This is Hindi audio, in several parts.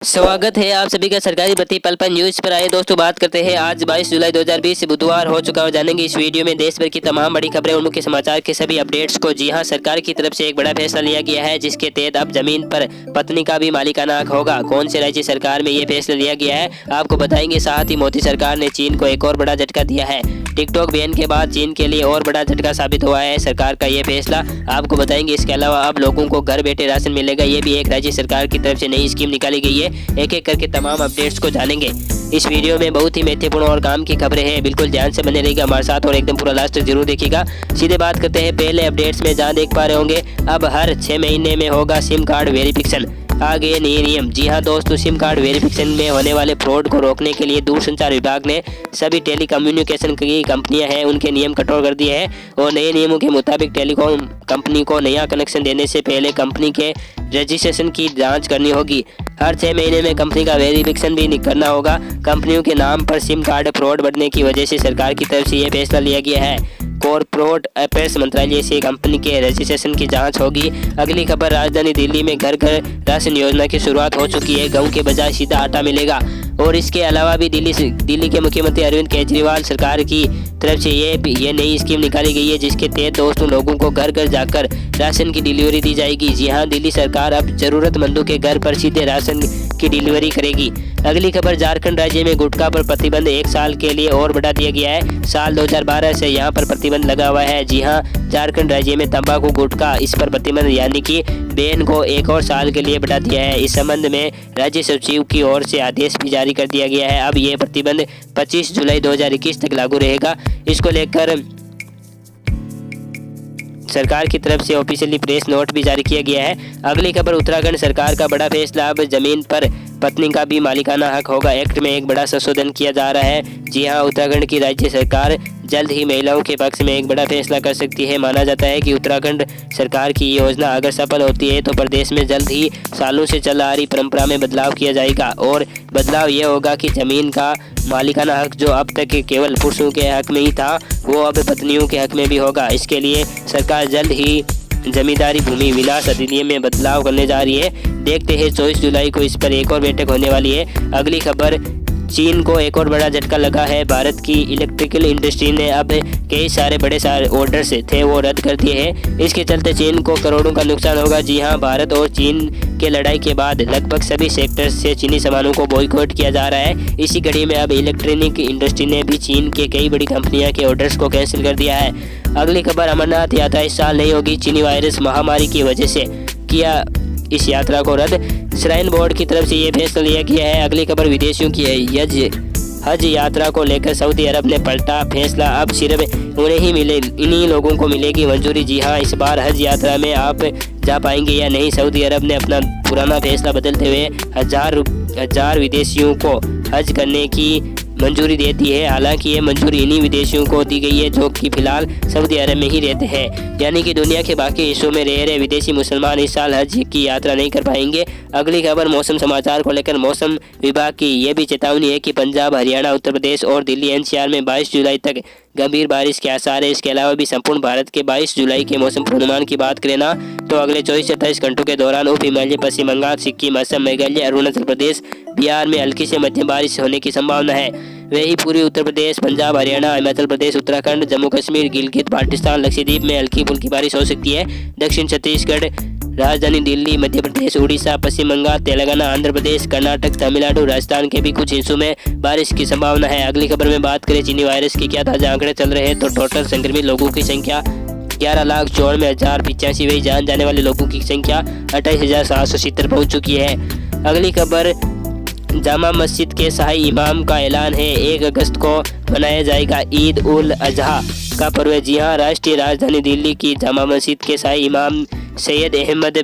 स्वागत है आप सभी का सरकारी भर्ती पल पल न्यूज पर। आए दोस्तों, बात करते हैं आज 22 जुलाई 2020 बुधवार हो चुका है। जानेंगे इस वीडियो में देश भर की तमाम बड़ी खबरें और मुख्य समाचार के सभी अपडेट्स को। जी हां, सरकार की तरफ से एक बड़ा फैसला लिया गया है जिसके तहत अब जमीन पर पत्नी का भी मालिकाना हक होगा। कौन से राज्य सरकार में ये फैसला लिया गया है आपको बताएंगे। साथ ही मोदी सरकार ने चीन को एक और बड़ा झटका दिया है। टिकटॉक बैन के बाद चीन के लिए और बड़ा झटका साबित हुआ है सरकार का ये फैसला, आपको बताएंगे। इसके अलावा अब लोगों को घर बैठे राशन मिलेगा, ये भी एक राज्य सरकार की तरफ से नई स्कीम निकाली गई है। एक एक करके तमाम अपडेट्स को जानेंगे इस वीडियो में। बहुत ही महत्वपूर्ण और काम की खबरें हैं, बिल्कुल ध्यान से बने रहिएगा हमारे साथ और एकदम पूरा लास्ट तक जरूर देखिएगा। सीधे बात करते हैं पहले अपडेट्स में। जहां देख पा रहे होंगे अब हर 6 महीने में होगा सिम कार्ड वेरिफिकेशन। आ गए नए नियम। जी हां दोस्तों, सिम कार्ड वेरिफिकेशन में होने वाले फ्रॉड को रोकने के लिए दूरसंचार विभाग ने सभी टेलीकम्युनिकेशन की कंपनियां हैं उनके नियम कठोर कर दिए हैं और नए नियमों के मुताबिक टेलीकॉम कंपनी को नया कनेक्शन देने से पहले कंपनी के रजिस्ट्रेशन की जांच करनी होगी। हर 6 महीने में कंपनी का वेरिफिकेशन भी करना होगा। कंपनियों के नाम पर सिम कार्ड फ्रॉड बढ़ने की वजह से सरकार की तरफ से यह फैसला लिया गया है। कॉर्पोरेट अफेयर्स मंत्रालय से कंपनी के रजिस्ट्रेशन की जांच होगी। अगली खबर, राजधानी दिल्ली में घर घर राशन योजना की शुरुआत हो चुकी है। गेहूं के बजाय सीधा आटा मिलेगा। और इसके अलावा भी दिल्ली के मुख्यमंत्री अरविंद केजरीवाल सरकार की तरफ से ये नई स्कीम निकाली गई है जिसके तहत दोस्तों लोगों को घर घर जाकर राशन की डिलीवरी दी जाएगी। जी हां, दिल्ली सरकार अब जरूरतमंदों के घर पर सीधे राशन की डिलीवरी करेगी। अगली खबर, झारखंड राज्य में गुटखा पर प्रतिबंध 1 साल के लिए और बढ़ा दिया गया है। साल 2012 से यहां पर प्रतिबंध लगा हुआ है। जी हां, झारखंड राज्य में तंबाकू गुटखा इस पर प्रतिबंध यानी कि बैन को 1 और साल के लिए बढ़ा दिया है। इस संबंध में राज्य सचिव की ओर से आदेश भी जारी कर दिया गया है। अब ये प्रतिबंध 25 जुलाई 2021 तक लागू रहेगा। इसको लेकर सरकार की तरफ से ऑफिशियली प्रेस नोट भी जारी किया गया है। अगली खबर, उत्तराखंड सरकार का बड़ा फैसला, अब जमीन पर पत्नी का भी मालिकाना हक होगा। एक्ट में एक बड़ा संशोधन किया जा रहा है। जी हां, उत्तराखंड की राज्य सरकार जल्द ही महिलाओं के पक्ष में एक बड़ा फैसला कर सकती है। माना जाता है कि उत्तराखंड सरकार की योजना अगर सफल होती है तो प्रदेश में जल्द ही सालों से चल आ रही परंपरा में बदलाव किया जाएगा। और बदलाव यह होगा कि जमीन का मालिकाना हक जो अब तक केवल पुरुषों के हक में ही था वो अब पत्नियों के हक में भी होगा। इसके लिए सरकार जल्द ही जमींदारी भूमि विनाश अधिनियम में बदलाव करने जा रही है। देखते हैं 24 जुलाई को इस पर एक और बैठक होने वाली है। अगली खबर, चीन को एक और बड़ा झटका लगा है। भारत की इलेक्ट्रिकल इंडस्ट्री ने अब कई सारे बड़े ऑर्डर्स थे वो रद्द कर दिए हैं। इसके चलते चीन को करोड़ों का नुकसान होगा। जी हां, भारत और चीन के लड़ाई के बाद लगभग सभी सेक्टर से चीनी सामानों को बॉयकॉट किया जा रहा है। इसी कड़ी में अब इलेक्ट्रॉनिक इंडस्ट्री ने भी चीन के कई बड़ी कंपनियां के ऑर्डर्स को कैंसिल कर दिया है। अगली खबर, अमरनाथ यात्रा इस साल नहीं होगी। चीनी वायरस महामारी की वजह से किया इस यात्रा को रद्द। श्राइन बोर्ड की तरफ से ये फैसला लिया गया है। अगली खबर विदेशियों की है। हज यात्रा को लेकर सऊदी अरब ने पलटा फैसला। अब सिर्फ उन्हें ही इन्हीं लोगों को मिलेगी मंजूरी। जी हां, इस बार हज यात्रा में आप जा पाएंगे या नहीं। सऊदी अरब ने अपना पुराना फैसला बदलते हुए हजार विदेशियों को हज करने की मंजूरी देती है। हालांकि ये मंजूरी इन्हीं विदेशियों को दी गई है जो कि फिलहाल सऊदी अरब में ही रहते हैं, यानी कि दुनिया के बाकी हिस्सों में रह रहे विदेशी मुसलमान इस साल हज की यात्रा नहीं कर पाएंगे। अगली खबर, मौसम समाचार को लेकर मौसम विभाग की ये भी चेतावनी है कि पंजाब, हरियाणा, उत्तर प्रदेश और दिल्ली एनसीआर में 22 जुलाई तक गंभीर बारिश के आसार है। इसके अलावा भी संपूर्ण भारत के 22 जुलाई के मौसम पूर्वानुमान की बात करें ना तो अगले 24 से 28 घंटों के दौरान उप हिमालय, पश्चिम बंगाल, सिक्किम, असम, मेघालय, अरुणाचल प्रदेश, बिहार में हल्की से मध्यम बारिश होने की संभावना है। वही पूर्वी उत्तर प्रदेश, पंजाब, हरियाणा, हिमाचल प्रदेश, उत्तराखंड, जम्मू कश्मीर, गिलगित बाल्टिस्तान, लक्षद्वीप में हल्की फुल्की बारिश हो सकती है। दक्षिण छत्तीसगढ़, राजधानी दिल्ली, मध्य प्रदेश, उड़ीसा, पश्चिम बंगाल, तेलंगाना, आंध्र प्रदेश, कर्नाटक, तमिलनाडु, राजस्थान के भी कुछ हिस्सों में बारिश की संभावना है। अगली खबर में बात करें चीनी वायरस के क्या ताज़ा आंकड़े चल रहे हैं तो टोटल संक्रमित लोगों की संख्या 11,94,085, वही जान जाने वाले लोगों की संख्या 28,770 पहुँच चुकी है। अगली खबर, जामा मस्जिद के शाही इमाम का ऐलान है 1 अगस्त को मनाया जाएगा ईद उल अजहा का पर्व। जी हां, राष्ट्रीय राजधानी दिल्ली की जामा मस्जिद के शाही इमाम सैयद अहमद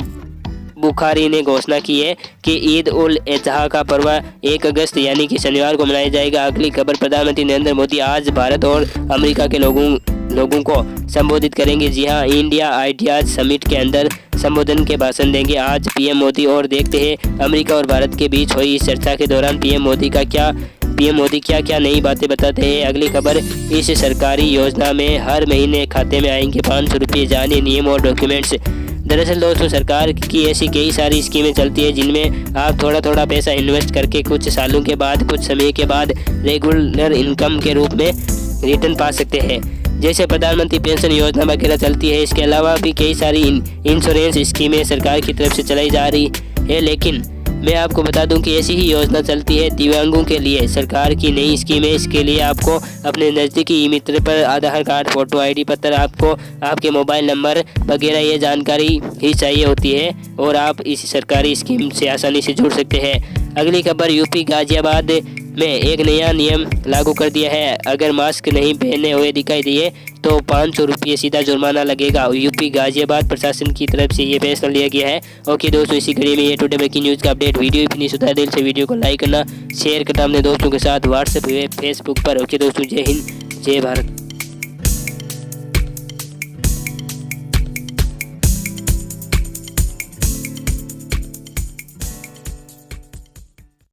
बुखारी ने घोषणा की है कि ईद उल अजहा का पर्व 1 अगस्त यानी कि शनिवार को मनाया जाएगा। अगली खबर, प्रधानमंत्री नरेंद्र मोदी आज भारत और अमेरिका के लोगों को संबोधित करेंगे। जी हां, इंडिया आइडियाज समिट के अंदर संबोधन के भाषण देंगे आज पीएम मोदी। और देखते हैं अमेरिका और भारत के बीच हुई इस चर्चा के दौरान पीएम मोदी क्या क्या नई बातें बताते हैं। अगली खबर, इस सरकारी योजना में हर महीने खाते में आएंगे 500 रुपये। जानिए नियम और डॉक्यूमेंट्स। दरअसल दोस्तों सरकार की ऐसी कई सारी स्कीमें चलती है जिनमें आप थोड़ा थोड़ा पैसा इन्वेस्ट करके कुछ सालों के बाद, कुछ समय के बाद रेगुलर इनकम के रूप में रिटर्न पा सकते हैं। जैसे प्रधानमंत्री पेंशन योजना वगैरह चलती है। इसके अलावा भी कई सारी इंश्योरेंस स्कीमें सरकार की तरफ से चलाई जा रही है। लेकिन मैं आपको बता दूं कि ऐसी ही योजना चलती है दिव्यांगों के लिए। सरकार की नई स्कीम है। इसके लिए आपको अपने नज़दीकी ई मित्र पर आधार कार्ड, फोटो, आईडी पत्र, आपको आपके मोबाइल नंबर वगैरह ये जानकारी ही चाहिए होती है और आप इस सरकारी स्कीम से आसानी से जुड़ सकते हैं। अगली खबर, यूपी गाजियाबाद में एक नया नियम लागू कर दिया है। अगर मास्क नहीं पहने हुए दिखाई दिए तो 500 रुपये सीधा जुर्माना लगेगा। यूपी गाजियाबाद प्रशासन की तरफ से ये फैसला लिया गया है। ओके दोस्तों, इसी कड़ी में ये टुडे ब्रेकिंग न्यूज़ का अपडेट वीडियो फिनिश होता है। दिल से वीडियो को लाइक करना, शेयर करना अपने दोस्तों के साथ व्हाट्सएप, फेसबुक पर। ओके दोस्तों, जय हिंद, जय भारत।